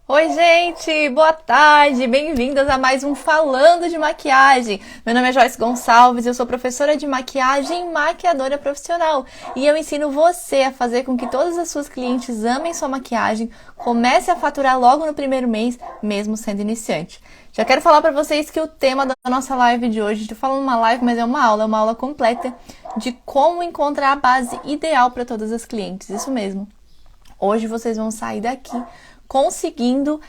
Oi, gente! Boa tarde! Bem-vindas a mais um Falando de Maquiagem. Meu nome é Joyce Gonçalves, eu sou professora de maquiagem e maquiadora profissional. E eu ensino você a fazer com que todas as suas clientes amem sua maquiagem, comece a faturar logo no primeiro mês, mesmo sendo iniciante. Já quero falar para vocês que o tema da nossa live de hoje, estou falando uma live, mas é uma aula completa de como encontrar a base ideal para todas as clientes. Isso mesmo. Hoje vocês vão sair daqui conseguindo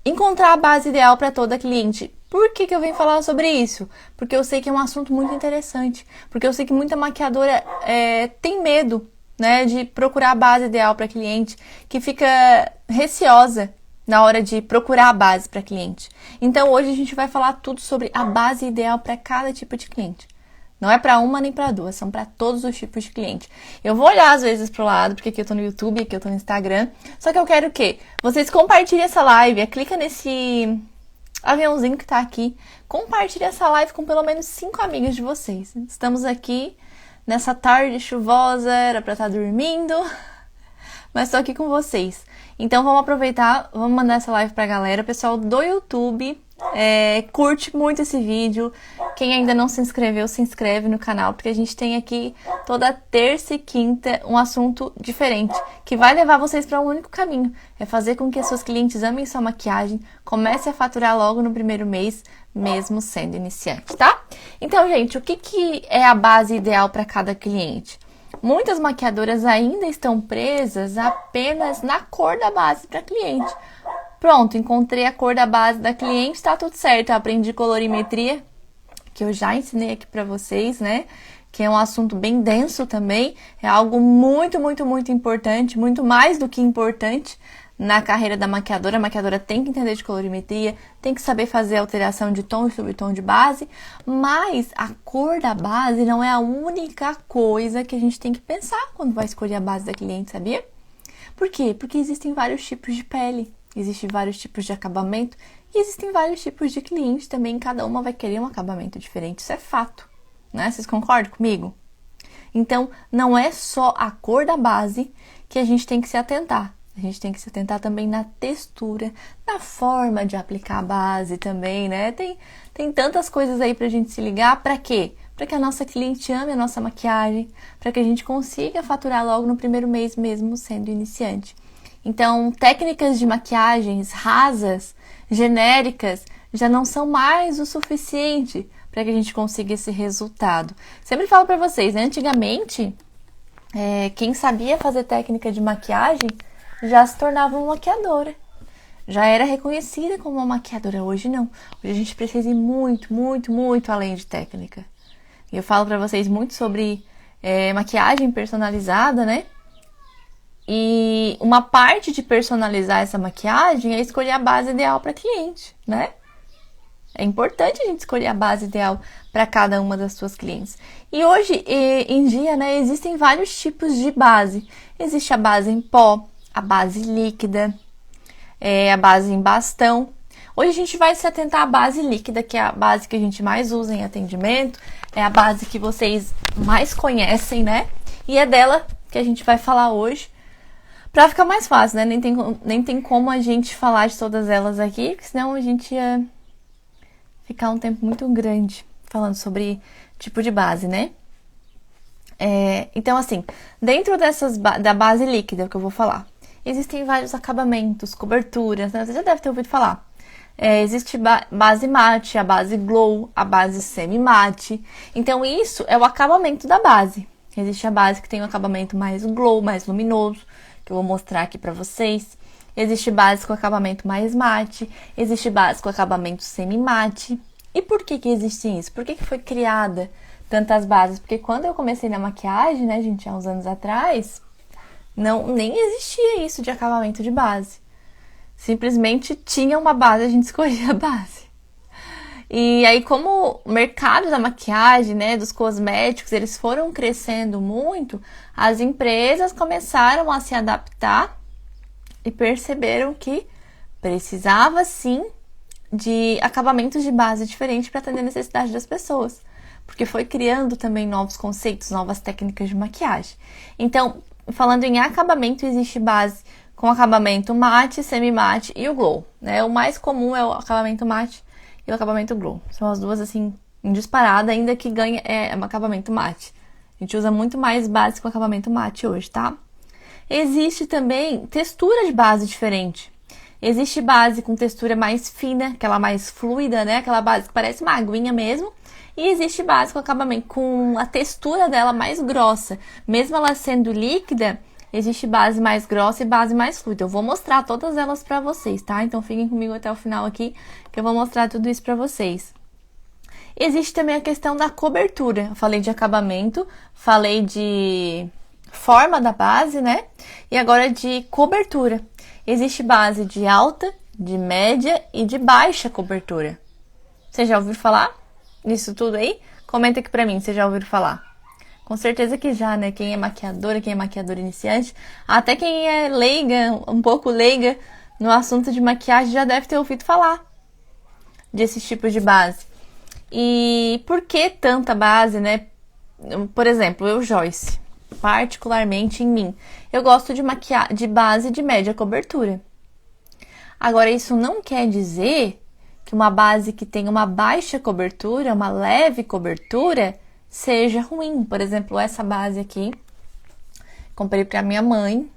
encontrar a base ideal para toda cliente. Por que eu venho falar sobre isso? Porque eu sei que é um assunto muito interessante. Porque eu sei que muita maquiadora tem medo, né, de procurar a base ideal para cliente, que fica receosa na hora de procurar a base para cliente. Então hoje a gente vai falar tudo sobre a base ideal para cada tipo de cliente. Não é para uma nem para duas, são para todos os tipos de cliente. Eu vou olhar às vezes pro lado, porque aqui eu tô no YouTube, aqui eu tô no Instagram. Só que eu quero o quê? Vocês compartilhem essa live, clica nesse aviãozinho que tá aqui. Compartilhe essa live com pelo menos 5 amigas de vocês. Estamos aqui nessa tarde chuvosa, era pra estar dormindo, mas tô aqui com vocês. Então vamos aproveitar, vamos mandar essa live pra galera. Pessoal do YouTube, curte muito esse vídeo. Quem ainda não se inscreveu, se inscreve no canal, porque a gente tem aqui toda terça e quinta um assunto diferente, que vai levar vocês para um único caminho. É fazer com que as suas clientes amem sua maquiagem, comece a faturar logo no primeiro mês, mesmo sendo iniciante, tá? Então, gente, o que é a base ideal para cada cliente? Muitas maquiadoras ainda estão presas apenas na cor da base para cliente. Pronto, encontrei a cor da base da cliente, tá tudo certo. Eu aprendi colorimetria, que eu já ensinei aqui pra vocês, né? Que é um assunto bem denso também. É algo muito, muito, muito importante, muito mais do que importante na carreira da maquiadora. A maquiadora tem que entender de colorimetria, tem que saber fazer alteração de tom e subtom de base, mas a cor da base não é a única coisa que a gente tem que pensar quando vai escolher a base da cliente, sabia? Por quê? Porque existem vários tipos de pele. Existem vários tipos de acabamento e existem vários tipos de clientes também. Cada uma vai querer um acabamento diferente. Isso é fato, né? Vocês concordam comigo? Então, não é só a cor da base que a gente tem que se atentar. A gente tem que se atentar também na textura, na forma de aplicar a base também, né? Tem tantas coisas aí pra gente se ligar. Pra quê? Pra que a nossa cliente ame a nossa maquiagem, pra que a gente consiga faturar logo no primeiro mês mesmo sendo iniciante. Então, técnicas de maquiagens rasas, genéricas, já não são mais o suficiente para que a gente consiga esse resultado. Sempre falo para vocês, né? Antigamente, quem sabia fazer técnica de maquiagem já se tornava uma maquiadora. Já era reconhecida como uma maquiadora. Hoje não. Hoje a gente precisa ir muito, muito, muito além de técnica. E eu falo para vocês muito sobre maquiagem personalizada, né? E uma parte de personalizar essa maquiagem é escolher a base ideal para cliente, né? É importante a gente escolher a base ideal para cada uma das suas clientes. E hoje em dia, né, existem vários tipos de base. Existe a base em pó, a base líquida, a base em bastão. Hoje a gente vai se atentar à base líquida, que é a base que a gente mais usa em atendimento. É a base que vocês mais conhecem, né? E é dela que a gente vai falar hoje. Pra ficar mais fácil, né? Nem tem como a gente falar de todas elas aqui, porque senão a gente ia ficar um tempo muito grande falando sobre tipo de base, né? Então, assim, dentro da base líquida que eu vou falar, existem vários acabamentos, coberturas, né? Você já deve ter ouvido falar. Existe base mate, a base glow, a base semi-mate. Então, isso é o acabamento da base. Existe a base que tem um acabamento mais glow, mais luminoso, que eu vou mostrar aqui pra vocês. Existe base com acabamento mais mate, existe base com acabamento semi-mate. E por que existe isso? Por que foi criada tantas bases? Porque quando eu comecei na maquiagem, né, gente, há uns anos atrás, nem existia isso de acabamento de base. Simplesmente tinha uma base, a gente escolhia a base. E aí, como o mercado da maquiagem, né, dos cosméticos, eles foram crescendo muito, as empresas começaram a se adaptar e perceberam que precisava, sim, de acabamentos de base diferentes para atender a necessidade das pessoas. Porque foi criando também novos conceitos, novas técnicas de maquiagem. Então, falando em acabamento, existe base com acabamento mate, semi-mate e o glow, né? O mais comum é o acabamento mate e o acabamento glow. São as duas, assim, em disparada, ainda que ganha um acabamento mate. A gente usa muito mais base com acabamento mate hoje, tá? Existe também textura de base diferente. Existe base com textura mais fina, aquela mais fluida, né? Aquela base que parece uma aguinha mesmo. E existe base com acabamento, com a textura dela mais grossa. Mesmo ela sendo líquida, existe base mais grossa e base mais fluida. Eu vou mostrar todas elas pra vocês, tá? Então fiquem comigo até o final aqui, que eu vou mostrar tudo isso pra vocês. Existe também a questão da cobertura. Eu falei de acabamento, falei de forma da base, né? E agora de cobertura. Existe base de alta, de média e de baixa cobertura. Você já ouviu falar nisso tudo aí? Comenta aqui pra mim, você já ouviu falar? Com certeza que já, né? Quem é maquiadora, quem é maquiadora iniciante, até quem é leiga, um pouco leiga no assunto de maquiagem já deve ter ouvido falar desses tipos de base. E por que tanta base, né? Por exemplo, eu, Joyce, particularmente em mim, eu gosto de base de média cobertura. Agora, isso não quer dizer que uma base que tem uma baixa cobertura, uma leve cobertura, seja ruim. Por exemplo, essa base aqui, comprei para minha mãe,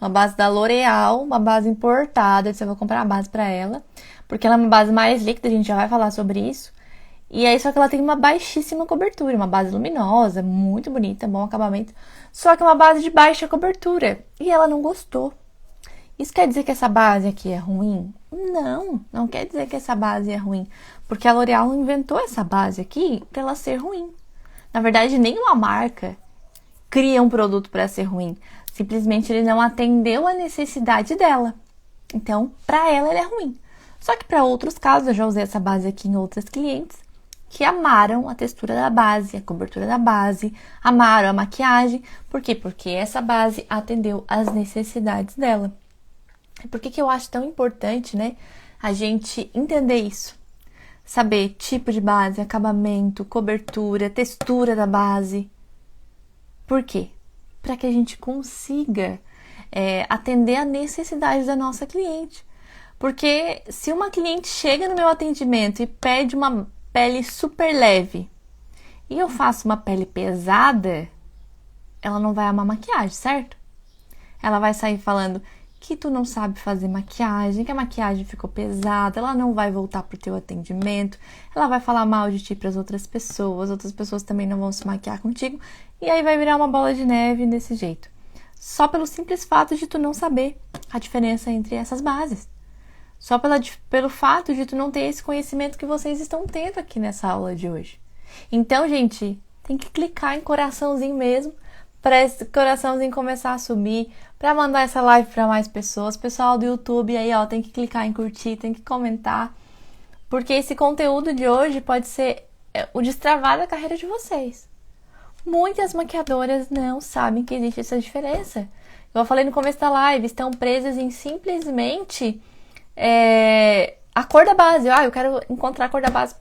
uma base da L'Oréal, uma base importada. Eu vou comprar a base para ela, porque ela é uma base mais líquida, a gente já vai falar sobre isso. E aí, só que ela tem uma baixíssima cobertura, uma base luminosa, muito bonita, bom acabamento, só que é uma base de baixa cobertura. E ela não gostou. Isso quer dizer que essa base aqui é ruim? Não quer dizer que essa base é ruim, porque a L'Oréal inventou essa base aqui para ela ser ruim. Na verdade, nenhuma marca cria um produto para ser ruim. Simplesmente ele não atendeu a necessidade dela. Então, para ela, ele é ruim. Só que para outros casos, eu já usei essa base aqui em outras clientes que amaram a textura da base, a cobertura da base, amaram a maquiagem. Por quê? Porque essa base atendeu às necessidades dela. E por que eu acho tão importante, né, a gente entender isso? Saber tipo de base, acabamento, cobertura, textura da base. Por quê? Para que a gente consiga atender a necessidade da nossa cliente. Porque se uma cliente chega no meu atendimento e pede uma pele super leve e eu faço uma pele pesada, ela não vai amar maquiagem, certo? Ela vai sair falando que tu não sabe fazer maquiagem, que a maquiagem ficou pesada, ela não vai voltar pro teu atendimento, ela vai falar mal de ti para as outras pessoas também não vão se maquiar contigo, e aí vai virar uma bola de neve desse jeito. Só pelo simples fato de tu não saber a diferença entre essas bases. Só pelo fato de tu não ter esse conhecimento que vocês estão tendo aqui nessa aula de hoje. Então, gente, tem que clicar em coraçãozinho mesmo, para esse coraçãozinho começar a subir, para mandar essa live para mais pessoas. Pessoal do YouTube aí, ó, tem que clicar em curtir, tem que comentar, porque esse conteúdo de hoje pode ser o destravar da carreira de vocês. Muitas maquiadoras não sabem que existe essa diferença. Eu falei no começo da live, estão presas em simplesmente a cor da base. Eu quero encontrar a cor da base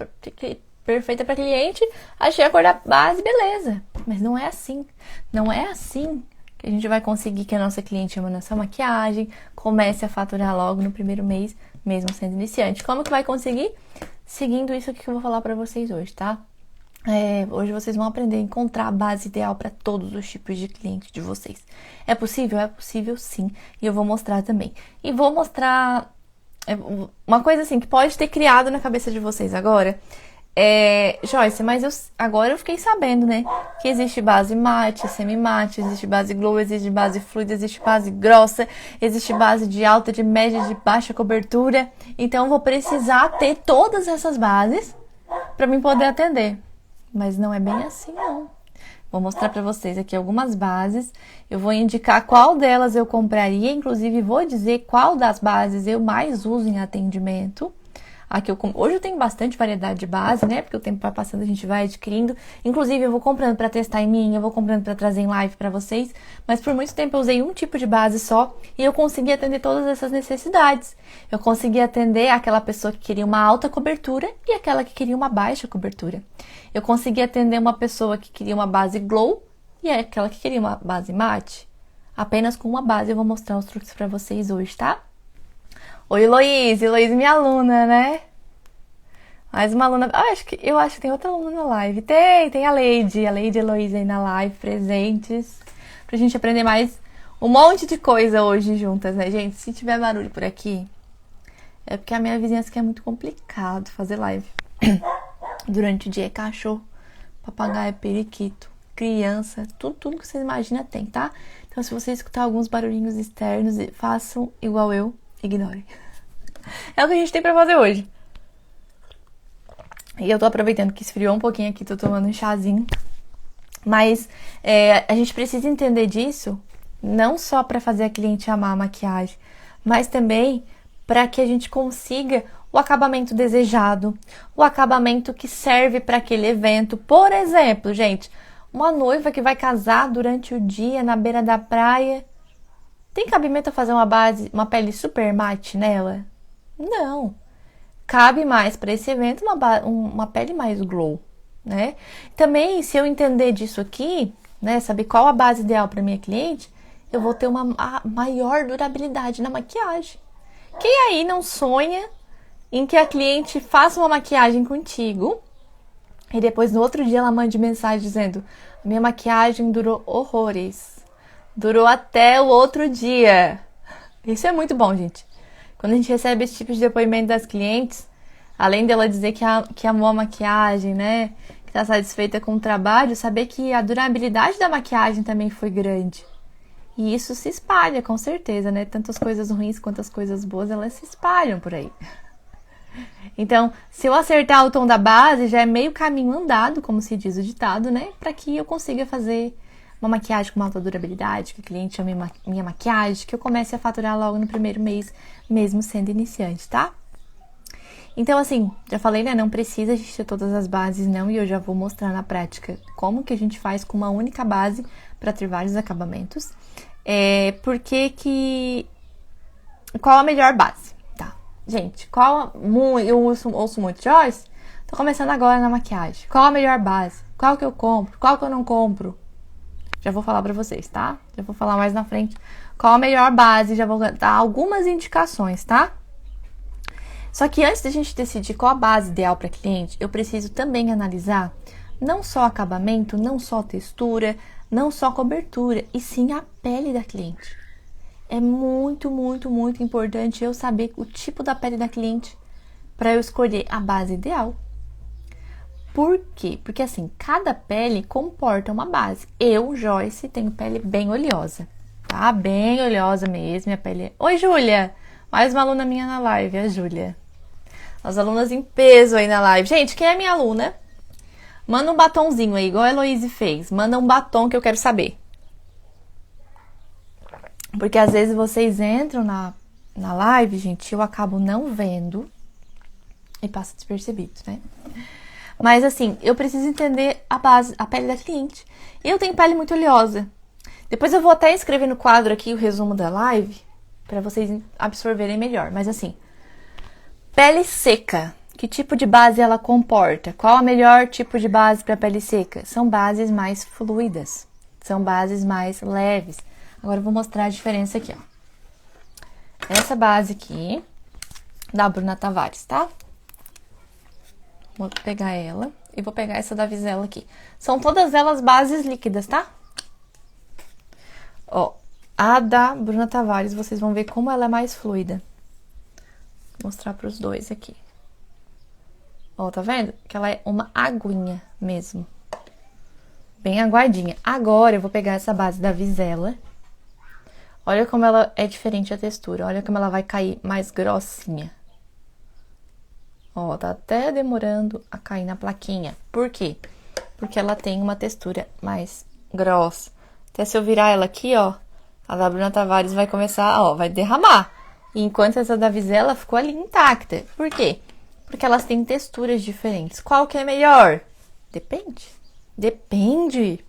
perfeita para cliente, achei a cor da base, beleza. Mas não é assim. Não é assim que a gente vai conseguir que a nossa cliente ama nossa maquiagem, comece a faturar logo no primeiro mês, mesmo sendo iniciante. Como que vai conseguir? Seguindo isso aqui que eu vou falar para vocês hoje, tá? Hoje vocês vão aprender a encontrar a base ideal para todos os tipos de clientes de vocês. É possível? É possível, sim. E eu vou mostrar também. E vou mostrar uma coisa assim que pode ter criado na cabeça de vocês agora. Joyce, mas agora eu fiquei sabendo, né, que existe base mate, semi-mate, existe base glow, existe base fluida, existe base grossa, existe base de alta, de média, de baixa cobertura. Então eu vou precisar ter todas essas bases para mim poder atender. Mas não é bem assim, não. Vou mostrar para vocês aqui algumas bases. Eu vou indicar qual delas eu compraria, inclusive vou dizer qual das bases eu mais uso em atendimento. Hoje eu tenho bastante variedade de base, né? Porque o tempo vai passando, a gente vai adquirindo. Inclusive, eu vou comprando para testar em mim, eu vou comprando para trazer em live para vocês. Mas por muito tempo eu usei um tipo de base só e eu consegui atender todas essas necessidades. Eu consegui atender aquela pessoa que queria uma alta cobertura e aquela que queria uma baixa cobertura. Eu consegui atender uma pessoa que queria uma base glow e aquela que queria uma base mate. Apenas com uma base eu vou mostrar os truques pra vocês hoje, tá? Oi, Heloísa. Heloísa, minha aluna, né? Mais uma aluna. Eu acho que tem outra aluna na live. Tem a Leide e a Heloísa aí na live, presentes. Pra gente aprender mais um monte de coisa hoje juntas, né, gente? Se tiver barulho por aqui, é porque a minha vizinhança aqui é muito complicado fazer live. Durante o dia é cachorro, papagaio, periquito, criança, tudo que vocês imaginam tem, tá? Então, se você escutar alguns barulhinhos externos, façam igual eu, ignorem. É o que a gente tem pra fazer hoje. E eu tô aproveitando que esfriou um pouquinho aqui, tô tomando um chazinho. Mas a gente precisa entender disso, não só pra fazer a cliente amar a maquiagem, mas também para que a gente consiga o acabamento desejado, o acabamento que serve para aquele evento. Por exemplo, gente, uma noiva que vai casar durante o dia na beira da praia, tem cabimento a fazer uma pele super mate nela? Não. Cabe mais para esse evento uma pele mais glow, né? Também, se eu entender disso aqui, né, saber qual a base ideal para minha cliente, eu vou ter uma maior durabilidade na maquiagem. Quem aí não sonha em que a cliente faça uma maquiagem contigo e depois no outro dia ela mande mensagem dizendo: minha maquiagem durou horrores, durou até o outro dia. Isso é muito bom, gente. Quando a gente recebe esse tipo de depoimento das clientes, além dela dizer que amou a maquiagem, né, que tá satisfeita com o trabalho, saber que a durabilidade da maquiagem também foi grande. E isso se espalha, com certeza, né? Tanto as coisas ruins quanto as coisas boas, elas se espalham por aí. Então, se eu acertar o tom da base, já é meio caminho andado, como se diz o ditado, né? Para que eu consiga fazer uma maquiagem com uma alta durabilidade, que o cliente ame minha maquiagem, que eu comece a faturar logo no primeiro mês, mesmo sendo iniciante, tá? Então, assim, já falei, né? Não precisa a gente ter todas as bases, não. E eu já vou mostrar na prática como que a gente faz com uma única base para ter vários acabamentos. Qual a melhor base? Tá. Gente, eu ouço muito, Joyce, tô começando agora na maquiagem. Qual a melhor base? Qual que eu compro? Qual que eu não compro? Já vou falar pra vocês, tá? Já vou falar mais na frente qual a melhor base, já vou dar algumas indicações, tá? Só que antes da gente decidir qual a base ideal para cliente, eu preciso também analisar não só o acabamento, não só a textura, não só a cobertura, e sim a pele da cliente. É muito, muito, muito importante eu saber o tipo da pele da cliente para eu escolher a base ideal. Por quê? Porque assim, cada pele comporta uma base. Eu, Joyce, tenho pele bem oleosa, tá? Bem oleosa mesmo, minha pele... Oi, Júlia! Mais uma aluna minha na live, a Júlia. As alunas em peso aí na live. Gente, quem é minha aluna? Manda um batonzinho aí, igual a Heloísa fez. Manda um batom que eu quero saber. Porque às vezes vocês entram na live, gente, eu acabo não vendo e passa despercebido, né? Mas assim, eu preciso entender a pele da cliente. Eu tenho pele muito oleosa. Depois eu vou até escrever no quadro aqui o resumo da live para vocês absorverem melhor. Mas assim, pele seca. Que tipo de base ela comporta? Qual o melhor tipo de base para pele seca? São bases mais fluidas. São bases mais leves. Agora eu vou mostrar a diferença aqui, ó. Essa base aqui, da Bruna Tavares, tá? Vou pegar ela e vou pegar essa da Visela aqui. São todas elas bases líquidas, tá? Ó, a da Bruna Tavares, vocês vão ver como ela é mais fluida. Vou mostrar pros dois aqui. Ó, tá vendo? Que ela é uma aguinha mesmo. Bem aguadinha. Agora eu vou pegar essa base da Visela. Olha como ela é diferente a textura. Olha como ela vai cair mais grossinha. Ó, tá até demorando a cair na plaquinha. Por quê? Porque ela tem uma textura mais grossa. Até se eu virar ela aqui, ó, a da Bruna Tavares vai começar, ó, vai derramar. Enquanto essa da Visela ficou ali intacta. Por quê? Porque elas têm texturas diferentes. Qual que é melhor? Depende. Depende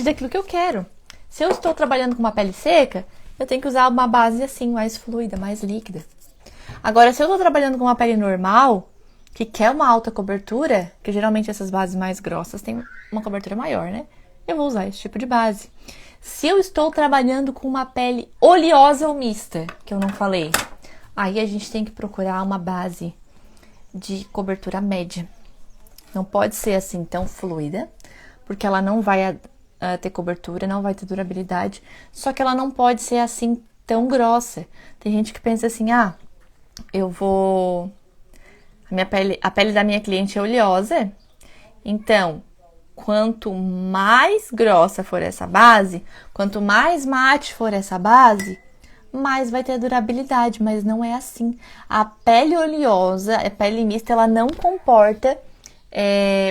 daquilo que eu quero. Se eu estou trabalhando com uma pele seca, eu tenho que usar uma base assim, mais fluida, mais líquida. Agora, se eu estou trabalhando com uma pele normal, que quer uma alta cobertura, que geralmente essas bases mais grossas têm uma cobertura maior, né? Eu vou usar esse tipo de base. Se eu estou trabalhando com uma pele oleosa ou mista, que eu não falei, aí a gente tem que procurar uma base de cobertura média. Não pode ser assim tão fluida, porque ela não vai ter cobertura, não vai ter durabilidade. Só que ela não pode ser assim tão grossa. Tem gente que pensa assim, a pele da minha cliente é oleosa, então quanto mais grossa for essa base, quanto mais mate for essa base, mais vai ter durabilidade, mas não é assim. A pele oleosa, a pele mista, ela não comporta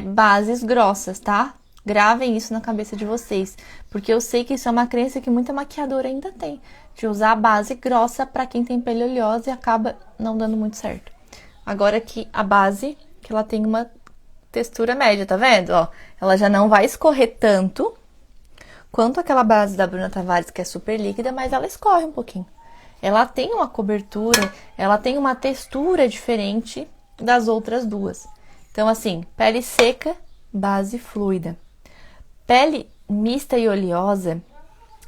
bases grossas, tá? Gravem isso na cabeça de vocês, porque eu sei que isso é uma crença que muita maquiadora ainda tem, de usar a base grossa para quem tem pele oleosa e acaba não dando muito certo. Agora que a base, que ela tem uma textura média, tá vendo? Ó, ela já não vai escorrer tanto quanto aquela base da Bruna Tavares, que é super líquida, mas ela escorre um pouquinho. Ela tem uma cobertura, ela tem uma textura diferente das outras duas. Então, assim, pele seca, base fluida. Pele mista e oleosa,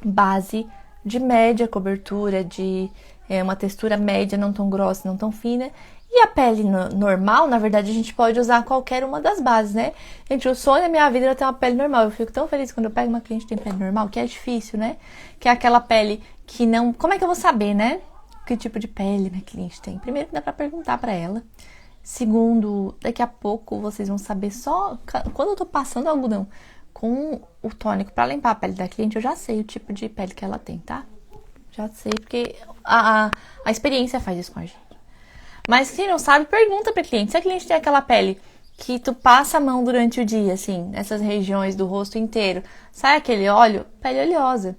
base de média cobertura, de uma textura média, não tão grossa, não tão fina. E a pele normal, na verdade, a gente pode usar qualquer uma das bases, né? Gente, o sonho da minha vida era ter uma pele normal. Eu fico tão feliz quando eu pego uma cliente que tem pele normal, que é difícil, né? Que é aquela pele que não... Como é que eu vou saber, né? Que tipo de pele minha cliente tem? Primeiro, dá pra perguntar pra ela. Segundo, daqui a pouco vocês vão saber só... Quando eu tô passando algodão com o tônico pra limpar a pele da cliente, eu já sei o tipo de pele que ela tem, tá? Já sei, porque a experiência faz isso com a gente. Mas se não sabe, pergunta pra cliente. Se a cliente tem aquela pele que tu passa a mão durante o dia, assim, nessas regiões do rosto inteiro, sai aquele óleo, pele oleosa.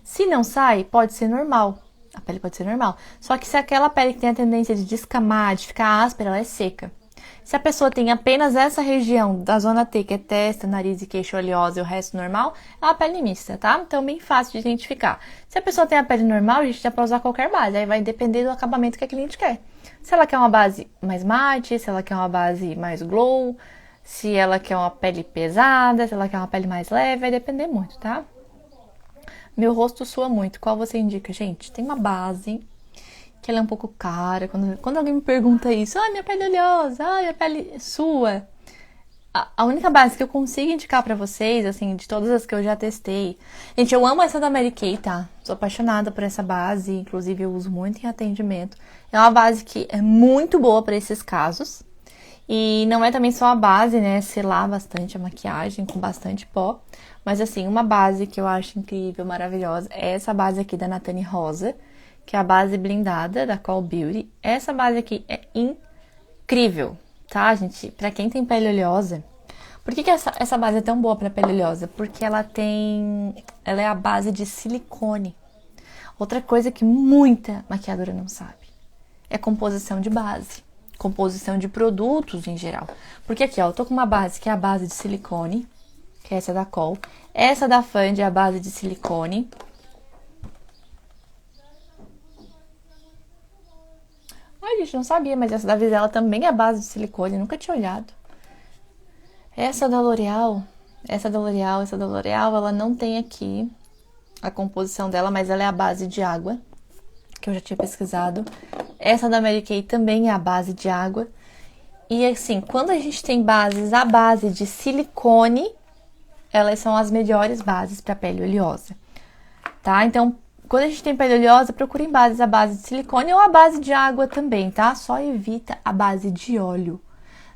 Se não sai, pode ser normal. A pele pode ser normal. Só que se aquela pele que tem a tendência de descamar, de ficar áspera, ela é seca. Se a pessoa tem apenas essa região da zona T, que é testa, nariz e queixo oleosa e o resto normal, é uma pele mista, tá? Então, bem fácil de identificar. Se a pessoa tem a pele normal, a gente já pode usar qualquer base. Aí vai depender do acabamento que a cliente quer. Se ela quer uma base mais mate, se ela quer uma base mais glow, se ela quer uma pele pesada, se ela quer uma pele mais leve, vai depender muito, tá? Meu rosto sua muito. Qual você indica, gente? Tem uma base que ela é um pouco cara. Quando alguém me pergunta isso, minha pele é oleosa, minha pele sua. A única base que eu consigo indicar pra vocês, assim, de todas as que eu já testei. Gente, eu amo essa da Mary Kay, tá? Sou apaixonada por essa base, inclusive eu uso muito em atendimento. É uma base que é muito boa pra esses casos. E não é também só a base, né? Selar bastante a maquiagem com bastante pó. Mas assim, uma base que eu acho incrível, maravilhosa, é essa base aqui da Nathane Rosa, que é a base blindada da Call Beauty. Essa base aqui é incrível, tá, gente? Pra quem tem pele oleosa. Por que essa base é tão boa pra pele oleosa? Porque ela é a base de silicone. Outra coisa que muita maquiadora não sabe é composição de base. Composição de produtos em geral. Porque aqui, ó, eu tô com uma base que é a base de silicone, que é essa da Call. Essa da Fand é a base de silicone. Ai, gente, não sabia, mas essa da Visela também é a base de silicone, nunca tinha olhado. Essa da L'Oréal, ela não tem aqui a composição dela, mas ela é a base de água, que eu já tinha pesquisado. Essa da Mary Kay também é a base de água. E assim, quando a gente tem bases à base de silicone, elas são as melhores bases para pele oleosa, tá? Então, quando a gente tem pele oleosa, procurem bases à base de silicone ou à base de água também, tá? Só evita a base de óleo.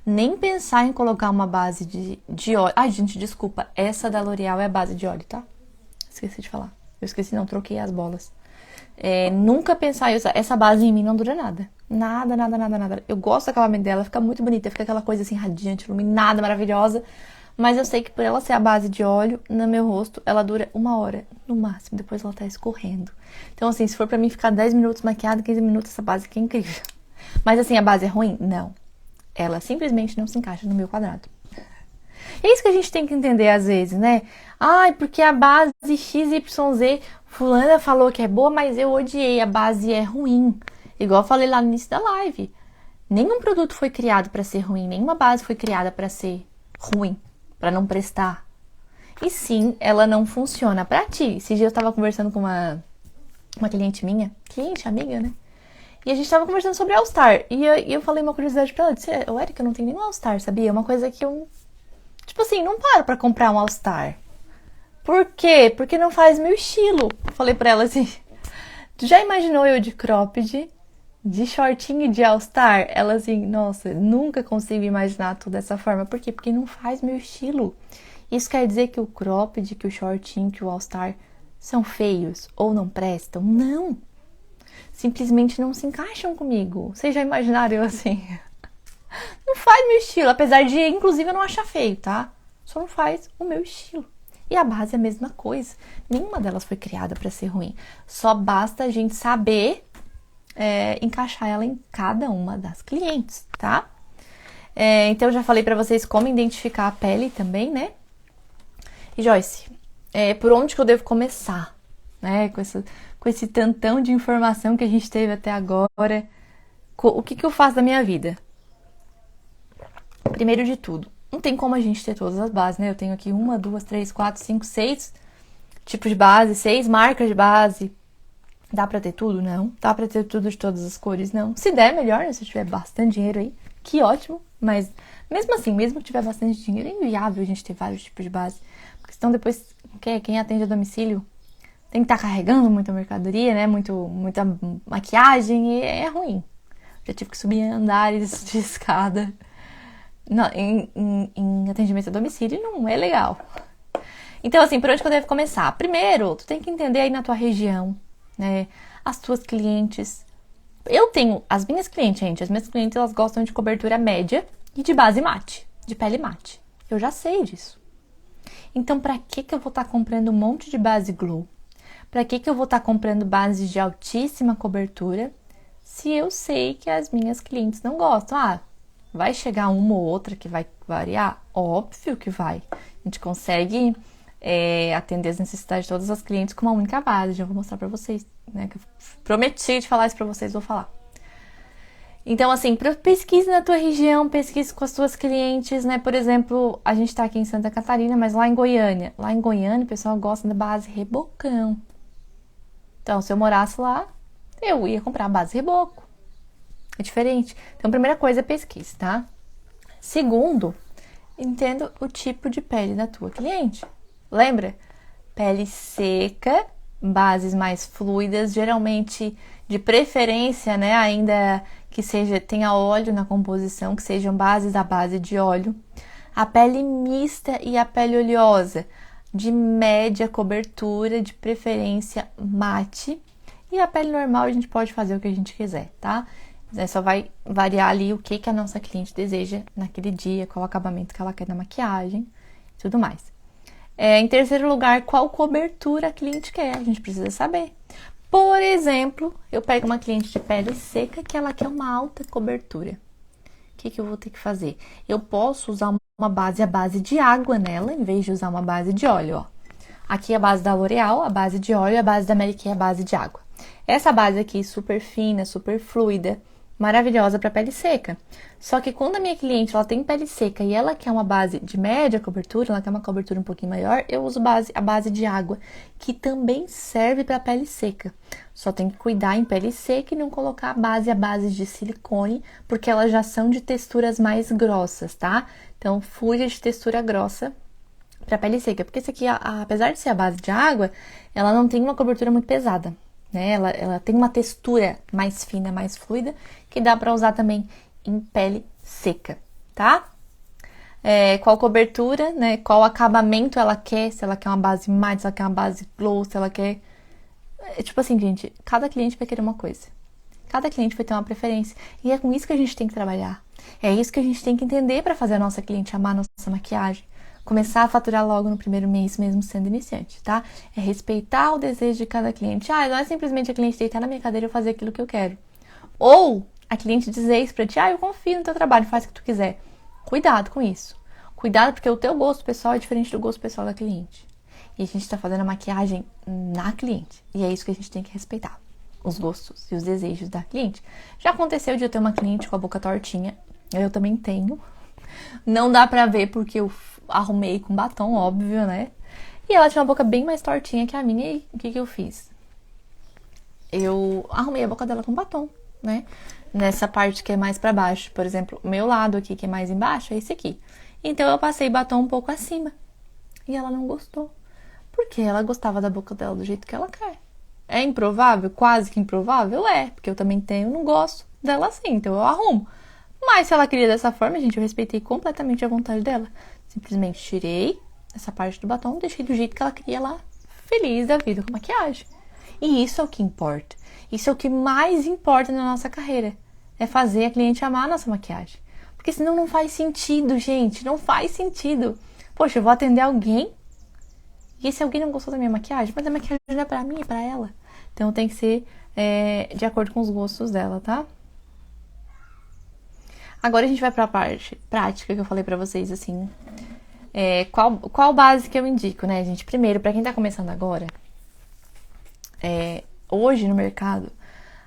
Nem pensar em colocar uma base de óleo. Ai, gente, desculpa. Essa da L'Oréal é a base de óleo, tá? Esqueci de falar. Eu esqueci, não, troquei as bolas. Nunca pensar em usar. Essa base em mim não dura nada. Nada, nada, nada, nada. Eu gosto do acabamento dela, fica muito bonita. Fica aquela coisa assim, radiante, iluminada, maravilhosa. Mas eu sei que por ela ser a base de óleo, no meu rosto, ela dura 1 hora, no máximo. Depois ela tá escorrendo. Então, assim, se for pra mim ficar 10 minutos maquiada, 15 minutos, essa base aqui é incrível. Mas, assim, a base é ruim? Não. Ela simplesmente não se encaixa no meu quadrado. É isso que a gente tem que entender às vezes, né? Ai, porque a base XYZ, fulana falou que é boa, mas eu odiei, a base é ruim. Igual eu falei lá no início da live. Nenhum produto foi criado pra ser ruim, nenhuma base foi criada pra ser ruim, pra não prestar. E sim, ela não funciona pra ti. Esse dia eu tava conversando com uma cliente minha, cliente, amiga, né? E a gente tava conversando sobre All Star. E eu falei uma curiosidade pra ela. Eu disse, Erika, eu não tenho nenhum All Star, sabia? É uma coisa que eu, tipo assim, não paro pra comprar um All Star. Por quê? Porque não faz meu estilo. Falei pra ela assim, tu já imaginou eu de cropped, de shortinho de All Star? Ela assim, nossa, nunca consigo imaginar tudo dessa forma. Por quê? Porque não faz meu estilo. Isso quer dizer que o cropped, que o shortinho, que o All Star são feios ou não prestam? Não! Simplesmente não se encaixam comigo. Vocês já imaginaram eu assim? Não faz meu estilo, apesar de, inclusive, eu não achar feio, tá? Só não faz o meu estilo. E a base é a mesma coisa. Nenhuma delas foi criada para ser ruim. Só basta a gente saber encaixar ela em cada uma das clientes, tá? Então, eu já falei para vocês como identificar a pele também, né? E Joyce, por onde que eu devo começar? Né? Com esse tantão de informação que a gente teve até agora. O que eu faço da minha vida? Primeiro de tudo, não tem como a gente ter todas as bases, né? Eu tenho aqui 1, 2, 3, 4, 5, 6 tipos de base, 6 marcas de base. Dá pra ter tudo? Não. Dá pra ter tudo de todas as cores? Não. Se der, melhor, né? Se tiver bastante dinheiro aí, que ótimo. Mas mesmo assim, mesmo que tiver bastante dinheiro, é inviável a gente ter vários tipos de base. Porque senão depois, quem atende a domicílio tem que estar carregando muita mercadoria, né? Muita maquiagem e é ruim. Já tive que subir andares de escada. Não, em atendimento a domicílio não é legal. Então, assim, por onde que eu devo começar? Primeiro, tu tem que entender aí na tua região, né? As tuas clientes. Eu tenho as minhas clientes, gente. As minhas clientes, elas gostam de cobertura média e de base mate, de pele mate. Eu já sei disso. Então, pra que eu vou estar comprando um monte de base glow? Pra que eu vou estar comprando bases de altíssima cobertura se eu sei que as minhas clientes não gostam? Ah, vai chegar uma ou outra que vai variar? Óbvio que vai. A gente consegue atender as necessidades de todas as clientes com uma única base. Já vou mostrar pra vocês, né? Que eu prometi de falar isso pra vocês, vou falar. Então, assim, pesquise na tua região, pesquise com as tuas clientes, né? Por exemplo, a gente tá aqui em Santa Catarina, mas lá em Goiânia. Lá em Goiânia, o pessoal gosta da base Rebocão. Então, se eu morasse lá, eu ia comprar a base Reboco. É diferente. Então, primeira coisa é pesquisa, tá? Segundo, entenda o tipo de pele da tua cliente. Lembra? Pele seca, bases mais fluidas, geralmente de preferência, né? Ainda que tenha óleo na composição, que sejam bases à base de óleo. A pele mista e a pele oleosa, de média cobertura, de preferência mate. E a pele normal a gente pode fazer o que a gente quiser, tá? Só vai variar ali o que a nossa cliente deseja naquele dia, qual o acabamento que ela quer na maquiagem e tudo mais. Em terceiro lugar, qual cobertura a cliente quer? A gente precisa saber. Por exemplo, eu pego uma cliente de pele seca que ela quer uma alta cobertura. O que eu vou ter que fazer? Eu posso usar uma base à base de água nela, em vez de usar uma base de óleo, ó. Aqui é a base da L'Oréal, a base de óleo, a base da Mary Kay, a base de água. Essa base aqui, super fina, super fluida, maravilhosa para pele seca. Só que quando a minha cliente ela tem pele seca e ela quer uma base de média cobertura, ela quer uma cobertura um pouquinho maior, eu uso a base de água, que também serve para pele seca. Só tem que cuidar em pele seca e não colocar a base de silicone, porque elas já são de texturas mais grossas, tá? Então, fuja de textura grossa para pele seca, porque esse aqui, apesar de ser a base de água, ela não tem uma cobertura muito pesada. Né? Ela tem uma textura mais fina, mais fluida, que dá para usar também em pele seca, tá? Qual cobertura, né? Qual acabamento ela quer, se ela quer uma base mate, se ela quer uma base glow, se ela quer... tipo assim, gente, cada cliente vai querer uma coisa. Cada cliente vai ter uma preferência. E é com isso que a gente tem que trabalhar. É isso que a gente tem que entender para fazer a nossa cliente amar a nossa maquiagem. Começar a faturar logo no primeiro mês, mesmo sendo iniciante, tá? É respeitar o desejo de cada cliente. Não é simplesmente a cliente deitar na minha cadeira e eu fazer aquilo que eu quero. Ou a cliente dizer isso pra ti, eu confio no teu trabalho, faz o que tu quiser. Cuidado com isso. Cuidado porque o teu gosto pessoal é diferente do gosto pessoal da cliente. E a gente tá fazendo a maquiagem na cliente. E é isso que a gente tem que respeitar. Os gostos e os desejos da cliente. Já aconteceu de eu ter uma cliente com a boca tortinha. Eu também tenho. Não dá pra ver porque eu arrumei com batom, óbvio, né? E ela tinha uma boca bem mais tortinha que a minha. E o que eu fiz? Eu arrumei a boca dela com batom, né? Nessa parte que é mais pra baixo. Por exemplo, o meu lado aqui, que é mais embaixo, é esse aqui. Então, eu passei batom um pouco acima. E ela não gostou. Porque ela gostava da boca dela do jeito que ela quer. É improvável? Quase que improvável? É. Porque eu também tenho, não gosto dela assim. Então, eu arrumo. Mas se ela queria dessa forma, gente, eu respeitei completamente a vontade dela. Simplesmente tirei essa parte do batom, deixei do jeito que ela queria lá, feliz da vida com maquiagem. E isso é o que importa. Isso é o que mais importa na nossa carreira. É fazer a cliente amar a nossa maquiagem. Porque senão não faz sentido, gente. Não faz sentido. Poxa, eu vou atender alguém e esse alguém não gostou da minha maquiagem, mas a maquiagem não é pra mim, é pra ela. Então tem que ser de acordo com os gostos dela, tá? Agora a gente vai pra parte prática que eu falei pra vocês, assim. Qual base que eu indico, né, gente? Primeiro, pra quem tá começando agora, hoje no mercado,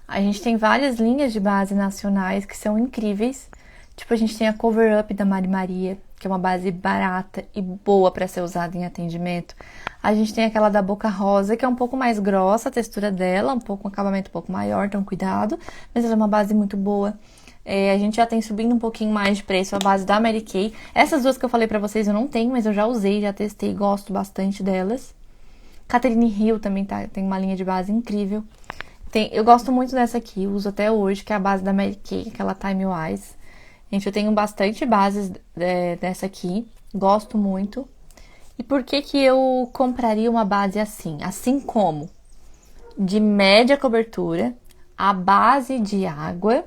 a gente tem várias linhas de base nacionais que são incríveis. Tipo, a gente tem a Cover Up da Mari Maria, que é uma base barata e boa pra ser usada em atendimento. A gente tem aquela da Boca Rosa, que é um pouco mais grossa, a textura dela, um acabamento um pouco maior, então cuidado. Mas ela é uma base muito boa. A gente já tem subindo um pouquinho mais de preço a base da Mary Kay. Essas duas que eu falei pra vocês eu não tenho, mas eu já usei, já testei, gosto bastante delas. Catherine Hill também tem uma linha de base incrível. Eu gosto muito dessa aqui, uso até hoje, que é a base da Mary Kay, aquela Time Wise. Gente, eu tenho bastante bases dessa aqui, gosto muito. E por que que eu compraria uma base assim? Assim como de média cobertura, a base de água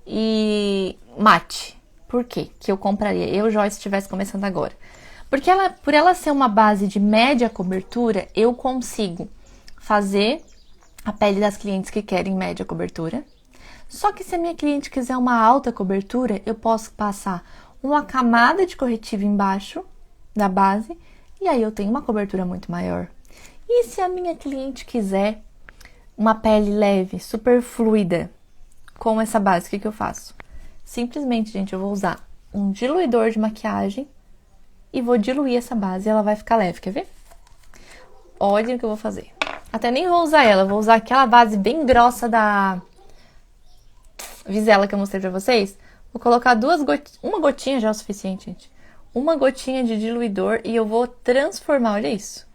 e mate. Por quê que eu compraria? Eu, Joyce, estivesse começando agora. Porque por ela ser uma base de média cobertura, eu consigo fazer a pele das clientes que querem média cobertura. Só que se a minha cliente quiser uma alta cobertura, eu posso passar uma camada de corretivo embaixo da base e aí eu tenho uma cobertura muito maior. E se a minha cliente quiser uma pele leve, super fluida, com essa base, o que eu faço? Simplesmente, gente, eu vou usar um diluidor de maquiagem e vou diluir essa base e ela vai ficar leve, quer ver? Olha o que eu vou fazer. Até nem vou usar ela, vou usar aquela base bem grossa da Visela que eu mostrei pra vocês. Vou colocar uma gotinha já é o suficiente, gente. Uma gotinha de diluidor e eu vou transformar, olha isso.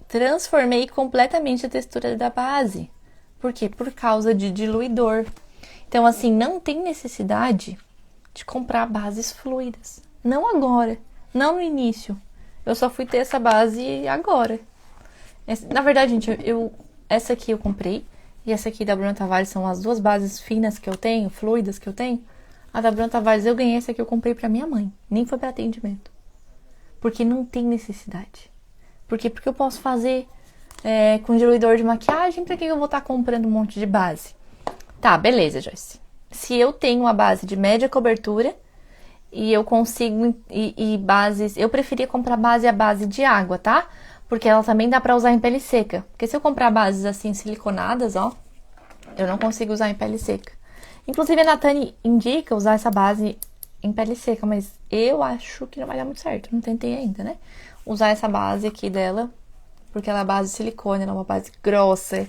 Transformei completamente a textura da base. Por quê? Por causa de diluidor. Então, assim, não tem necessidade de comprar bases fluidas. Não agora, não no início. Eu só fui ter essa base agora. Na verdade, gente, essa aqui eu comprei. E essa aqui da Bruna Tavares são as duas bases finas que eu tenho, fluidas que eu tenho. A da Bruna Tavares eu ganhei, essa aqui eu comprei pra minha mãe. Nem foi pra atendimento. Porque não tem necessidade. Por quê? Porque eu posso fazer com diluidor de maquiagem. Pra que eu vou estar comprando um monte de base? Tá, beleza, Joyce. Se eu tenho uma base de média cobertura e eu consigo... E bases... Eu preferia comprar a base de água, tá? Porque ela também dá pra usar em pele seca. Porque se eu comprar bases assim, siliconadas, ó, eu não consigo usar em pele seca. Inclusive, a Natane indica usar essa base em pele seca, mas eu acho que não vai dar muito certo. Não tentei ainda, né? Usar essa base aqui dela, porque ela é base de silicone, ela é uma base grossa.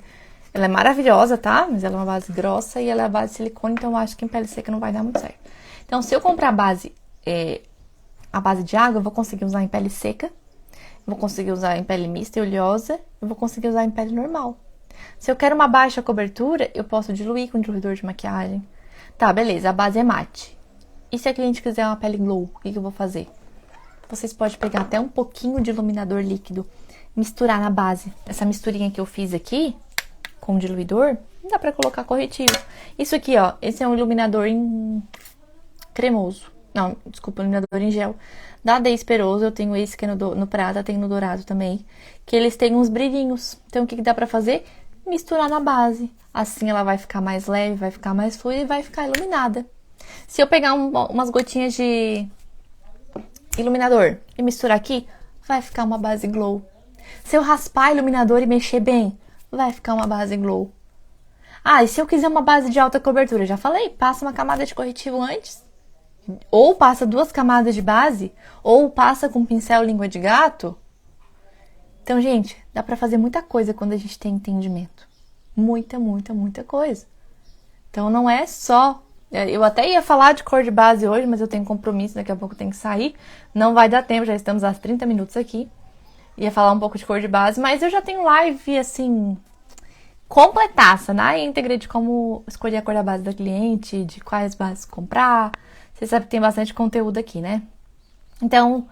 Ela é maravilhosa, tá? Mas ela é uma base grossa e ela é base de silicone, então eu acho que em pele seca não vai dar muito certo. Então, se eu comprar a base de água, eu vou conseguir usar em pele seca. Vou conseguir usar em pele mista e oleosa. Eu vou conseguir usar em pele normal. Se eu quero uma baixa cobertura, eu posso diluir com diluidor de maquiagem. Tá, beleza. A base é mate. E se a cliente quiser uma pele glow, o que eu vou fazer? Vocês podem pegar até um pouquinho de iluminador líquido, misturar na base. Essa misturinha que eu fiz aqui, com diluidor, dá pra colocar corretivo. Isso aqui, ó, esse é um iluminador cremoso. Não, desculpa, iluminador em gel. Da Day Peroso, eu tenho esse que é no prata, tem no dourado também. Que eles têm uns brilhinhos. Então, o que dá pra fazer? Misturar na base. Assim, ela vai ficar mais leve, vai ficar mais fluida e vai ficar iluminada. Se eu pegar umas gotinhas de iluminador e misturar aqui, vai ficar uma base glow. Se eu raspar iluminador e mexer bem, vai ficar uma base glow. Ah, e se eu quiser uma base de alta cobertura? Já falei, passa uma camada de corretivo antes ou passa 2 camadas de base, ou passa com pincel língua de gato. Então, gente, dá pra fazer muita coisa quando a gente tem entendimento. Muita, muita, muita coisa. Então, não é só... Eu até ia falar de cor de base hoje, mas eu tenho compromisso, daqui a pouco eu tenho que sair. Não vai dar tempo, já estamos há 30 minutos aqui. Ia falar um pouco de cor de base, mas eu já tenho live, assim, completaça, na íntegra de como escolher a cor da base da cliente, de quais bases comprar. Você sabe que tem bastante conteúdo aqui, né? Então,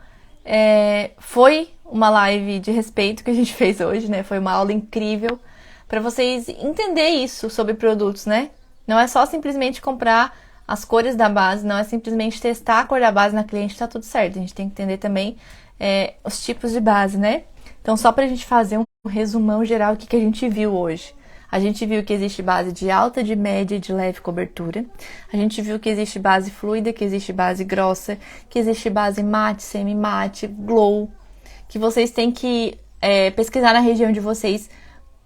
foi uma live de respeito que a gente fez hoje, né? Foi uma aula incrível para vocês entenderem isso sobre produtos, né? Não é só simplesmente comprar as cores da base, não é simplesmente testar a cor da base na cliente, tá tudo certo. A gente tem que entender também os tipos de base, né? Então, só pra gente fazer um resumão geral, o que a gente viu hoje. A gente viu que existe base de alta, de média e de leve cobertura. A gente viu que existe base fluida, que existe base grossa, que existe base mate, semi-mate, glow. Que vocês têm que pesquisar na região de vocês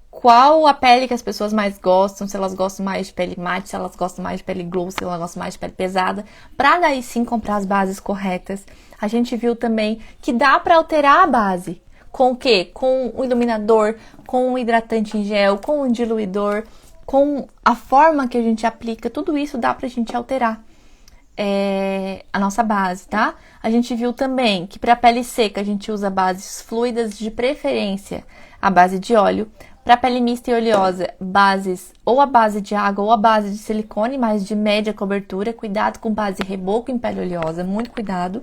qual a pele que as pessoas mais gostam, se elas gostam mais de pele mate, se elas gostam mais de pele glow, se elas gostam mais de pele pesada, pra daí sim comprar as bases corretas. A gente viu também que dá pra alterar a base. Com o quê? Com o iluminador, com o hidratante em gel, com o diluidor, com a forma que a gente aplica, tudo isso dá pra gente alterar a nossa base, tá? A gente viu também que para pele seca a gente usa bases fluidas, de preferência a base de óleo. Para pele mista e oleosa, bases ou a base de água ou a base de silicone, mas de média cobertura. Cuidado com base reboco em pele oleosa, muito cuidado.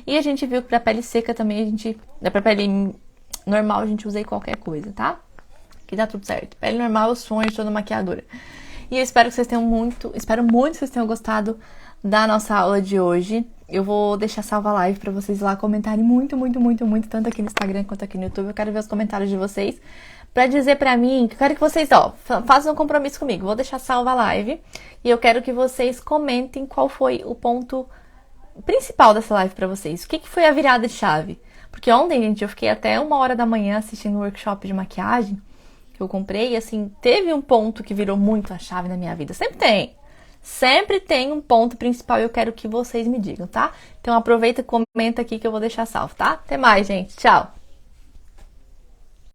E a gente viu que para pele seca também para pele normal a gente usa aí qualquer coisa, tá? Que dá tudo certo. Pele normal é o sonho de toda maquiadora. E eu espero que vocês tenham espero muito que vocês tenham gostado da nossa aula de hoje. Eu vou deixar salva a live pra vocês lá comentarem muito, muito, muito, muito, tanto aqui no Instagram quanto aqui no YouTube. Eu quero ver os comentários de vocês pra dizer pra mim, que eu quero que vocês, façam um compromisso comigo. Vou deixar salva a live e eu quero que vocês comentem qual foi o ponto principal dessa live pra vocês. O que foi a virada de chave? Porque ontem, gente, eu fiquei até 1h da manhã assistindo um workshop de maquiagem que eu comprei e, assim, teve um ponto que virou muito a chave na minha vida. Sempre tem. Sempre tem um ponto principal e eu quero que vocês me digam, tá? Então aproveita e comenta aqui que eu vou deixar salvo, tá? Até mais, gente. Tchau!